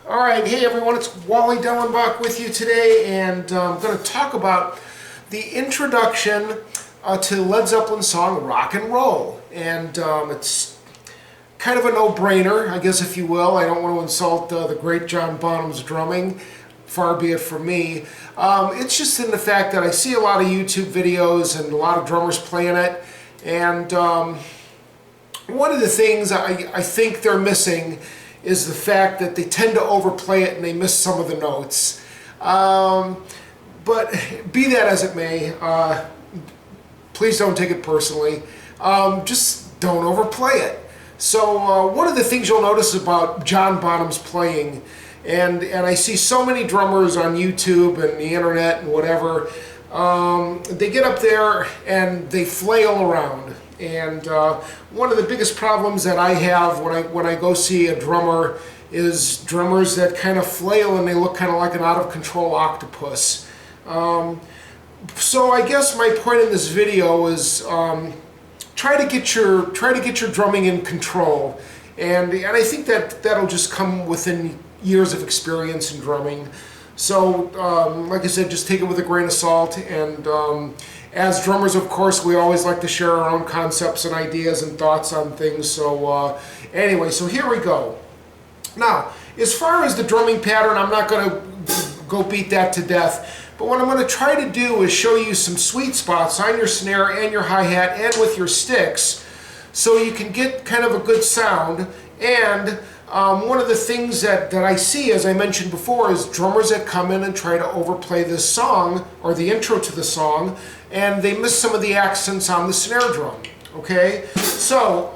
All right, hey everyone, it's Wally Dellenbach with you today, and I'm going to talk about the introduction to the Led Zeppelin song Rock and Roll. And it's kind of a no-brainer, I guess, if you will. I don't want to insult the great John Bonham's drumming, far be it from me. It's just in the fact that I see a lot of YouTube videos and a lot of drummers playing it, and one of the things I think they're missing is the fact that they tend to overplay it and they miss some of the notes. But be that as it may, please don't take it personally. Just don't overplay it. So one of the things you'll notice about John Bonham's playing, and I see so many drummers on YouTube and the internet and whatever, they get up there and they flail around. And one of the biggest problems that I have when I go see a drummer is drummers that kind of flail and they look kind of like an out-of-control octopus. So I guess my point in this video is try to get your drumming in control, and I think that'll just come within years of experience in drumming. So like I said, just take it with a grain of salt. And as drummers, of course, we always like to share our own concepts and ideas and thoughts on things. So anyway, so here we go. Now, as far as the drumming pattern, I'm not going to go beat that to death. But what I'm going to try to do is show you some sweet spots on your snare and your hi-hat and with your sticks, so you can get kind of a good sound. And one of the things that I see, as I mentioned before, is drummers that come in and try to overplay this song or the intro to the song, and they miss some of the accents on the snare drum. Okay, so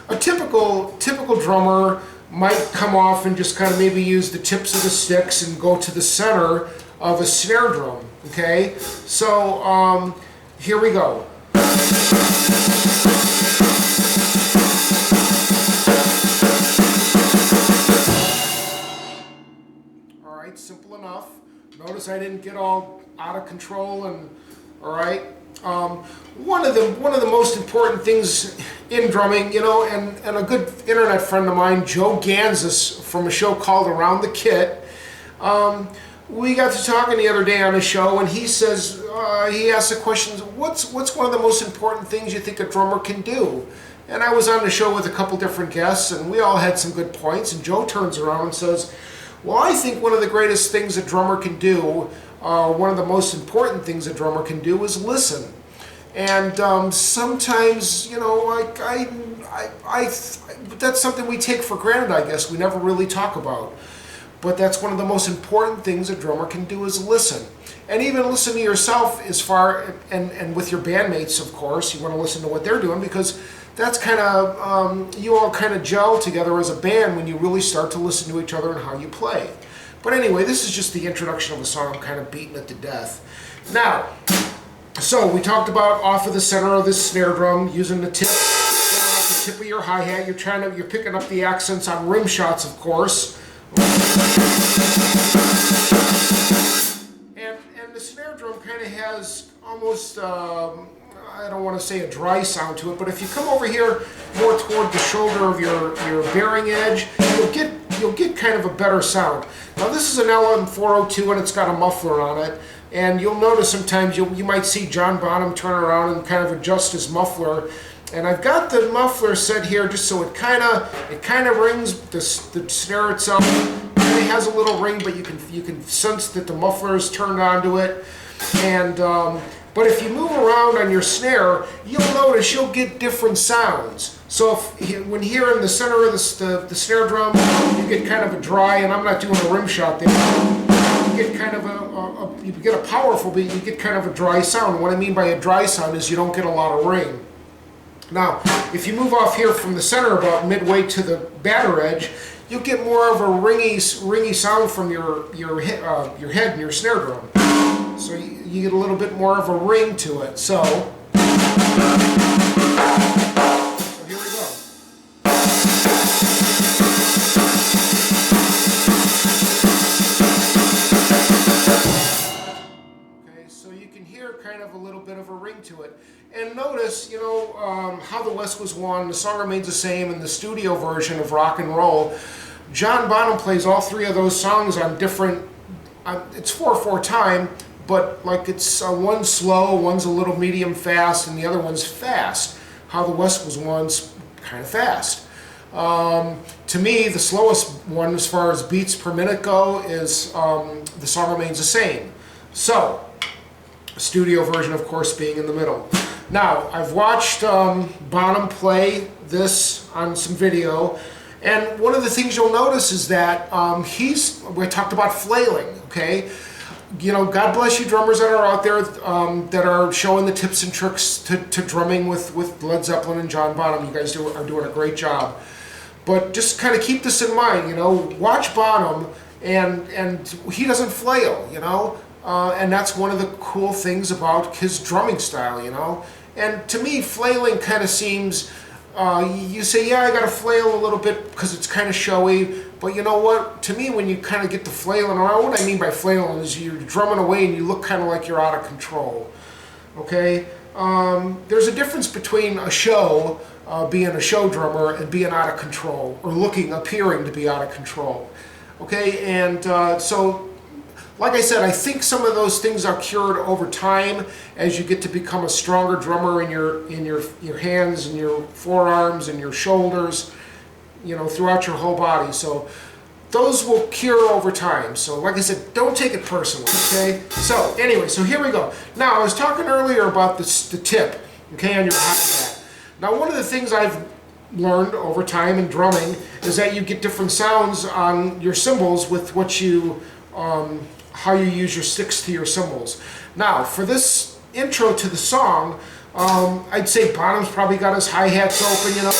a typical drummer might come off and just kind of maybe use the tips of the sticks and go to the center of a snare drum. Okay, so here we go. Alright, simple enough. Notice I didn't get all out of control. And alright, one of the most important things in drumming, you know, and a good internet friend of mine, Joe Gansas, from a show called Around the Kit, we got to talking the other day on a show, and he says, he asked the question, what's one of the most important things you think a drummer can do? And I was on the show with a couple different guests, and we all had some good points, and Joe turns around and says, well, I think one of the greatest things a drummer can do, one of the most important things a drummer can do, is listen. And sometimes, you know, that's something we take for granted, I guess. We never really talk about. But that's one of the most important things a drummer can do, is listen. And even listen to yourself and with your bandmates, of course. You want to listen to what they're doing, because that's kind of, you all kind of gel together as a band when you really start to listen to each other and how you play. But anyway, this is just the introduction of the song. I'm kind of beating it to death. Now, so we talked about off of the center of this snare drum, using the tip, off the tip of your hi-hat. You're picking up the accents on rim shots, of course. And the snare drum kind of has almost, I don't want to say a dry sound to it, but if you come over here more toward the shoulder of your bearing edge, you'll get kind of a better sound. Now this is an LM402 and it's got a muffler on it, and you'll notice sometimes you might see John Bonham turn around and kind of adjust his muffler. And I've got the muffler set here just so it kind of rings. The snare itself only has a little ring, but you can sense that the muffler is turned onto it. And but if you move around on your snare, you'll notice you'll get different sounds. So when here in the center of the snare drum, you get kind of a dry, and I'm not doing a rim shot there. You get kind of you get a powerful, but you get kind of a dry sound. What I mean by a dry sound is you don't get a lot of ring. Now, if you move off here from the center about midway to the batter edge, you'll get more of a ringy sound from your head and your snare drum. So you get a little bit more of a ring to it. So here we go. Okay, so you can hear kind of a little bit of a ring to it. And notice, you know, how the West Was Won, the song remains the same in the studio version of Rock and Roll, John Bonham plays all three of those songs on different, it's 4/4 time, but like it's one's slow, one's a little medium fast, and the other one's fast. How the West Was Once, kind of fast. To me, the slowest one as far as beats per minute go is The Song Remains the Same. So, studio version, of course, being in the middle. Now, I've watched Bonham play this on some video, and one of the things you'll notice is that we talked about flailing, okay? You know, God bless you drummers that are out there that are showing the tips and tricks to drumming with Led Zeppelin and John Bonham. You guys are doing a great job. But just kind of keep this in mind, you know, watch Bonham, and he doesn't flail, you know, and that's one of the cool things about his drumming style, you know. And to me, flailing kind of seems, you say, yeah, I got to flail a little bit because it's kind of showy, but you know what, to me, when you kind of get the flailing around, what I mean by flailing is you're drumming away and you look kind of like you're out of control, okay? There's a difference between a show, being a show drummer, and being out of control, or appearing to be out of control. Okay, and so, like I said, I think some of those things are cured over time as you get to become a stronger drummer in your hands and your forearms and your shoulders, you know, throughout your whole body. So those will cure over time. So like I said, don't take it personally, okay? So anyway, so here we go. Now, I was talking earlier about the tip, okay, on your hi-hat. Now, one of the things I've learned over time in drumming is that you get different sounds on your cymbals with what you, how you use your sticks to your cymbals. Now, for this intro to the song, I'd say Bonham's probably got his hi-hats open, you know.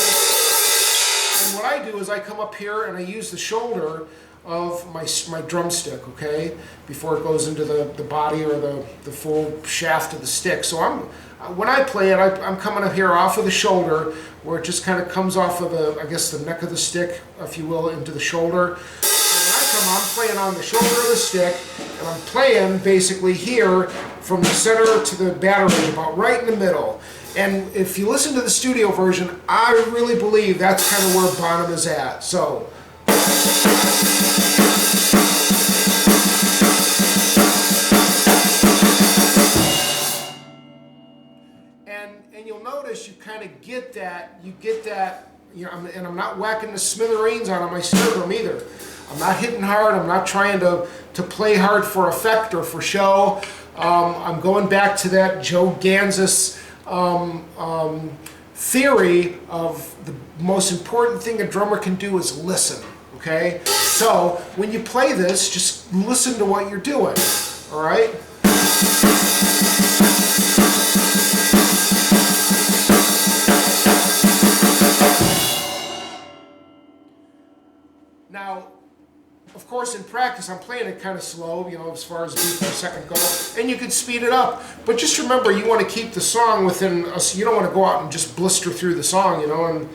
And what I do is I come up here and I use the shoulder of my drumstick, okay, before it goes into the body or the full shaft of the stick. So when I play it, I'm coming up here off of the shoulder, where it just kind of comes off of I guess the neck of the stick, if you will, into the shoulder. And when I come, I'm playing on the shoulder of the stick, and I'm playing basically here from the center to the battery, about right in the middle. And if you listen to the studio version, I really believe that's kind of where Bonham is at. So. And you'll notice you kind of get that, you know, and I'm not whacking the smithereens on my snare drum either. I'm not hitting hard, I'm not trying to play hard for effect or for show. I'm going back to that Joe Gansas theory of the most important thing a drummer can do is listen, okay? So when you play this, just listen to what you're doing, all right? Now, of course, in practice, I'm playing it kind of slow, you know, as far as beats per second go, and you can speed it up. But just remember, you want to keep the song within us. You don't want to go out and just blister through the song, you know, and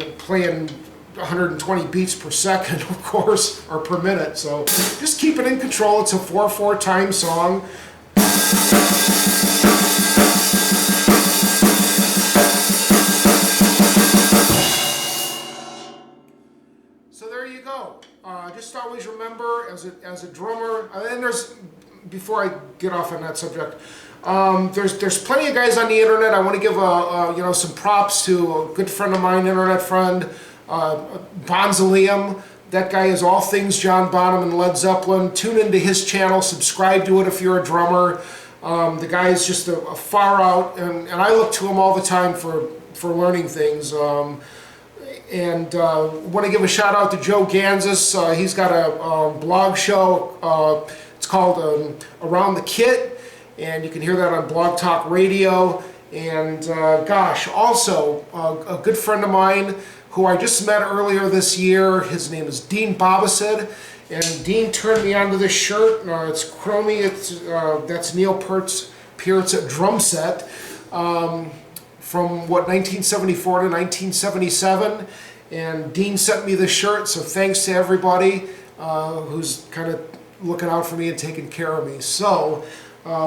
you're playing 120 beats per second, of course, or per minute. So just keep it in control. It's a 4/4 time song. So there you go. Just always remember, as a drummer, and before I get off on that subject, there's plenty of guys on the internet. I want to give you know, some props to a good friend of mine, internet friend, Bonzalium. That guy is all things John Bonham and Led Zeppelin. Tune into his channel, subscribe to it if you're a drummer. The guy is just a far out, and I look to him all the time for learning things. And want to give a shout out to Joe Gansas. He's got a blog show. It's called Around the Kit, and you can hear that on Blog Talk Radio. And gosh, also a good friend of mine who I just met earlier this year. His name is Dean Bobasid, and Dean turned me onto this shirt. It's Chromie. That's Neil Peart's drum set. From what, 1974 to 1977, and Dean sent me this shirt, so thanks to everybody who's kind of looking out for me and taking care of me. So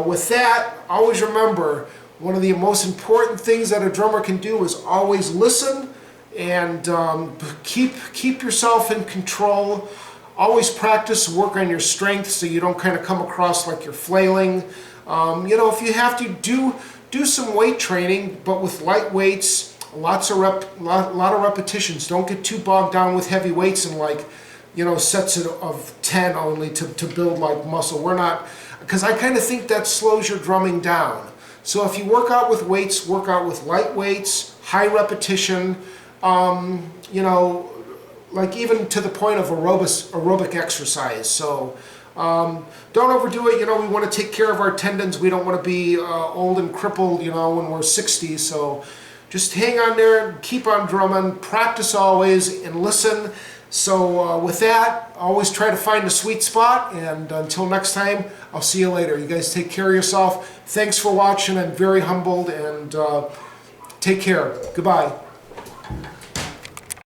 with that, always remember, one of the most important things that a drummer can do is always listen and keep yourself in control. Always practice, work on your strength so you don't kind of come across like you're flailing. You know, if you have to do some weight training, but with light weights, lot of repetitions. Don't get too bogged down with heavy weights and like, you know, sets of 10 only to build like muscle. We're not, because I kind of think that slows your drumming down. So if you work out with weights, work out with light weights, high repetition, you know, like even to the point of aerobic exercise. So don't overdo it. You know, we want to take care of our tendons. We don't want to be old and crippled, you know, when we're 60. So just hang on there, keep on drumming, practice always, and listen. So with that, always try to find a sweet spot, and until next time, I'll see you later. You guys take care of yourself. Thanks for watching. I'm very humbled, and take care. Goodbye.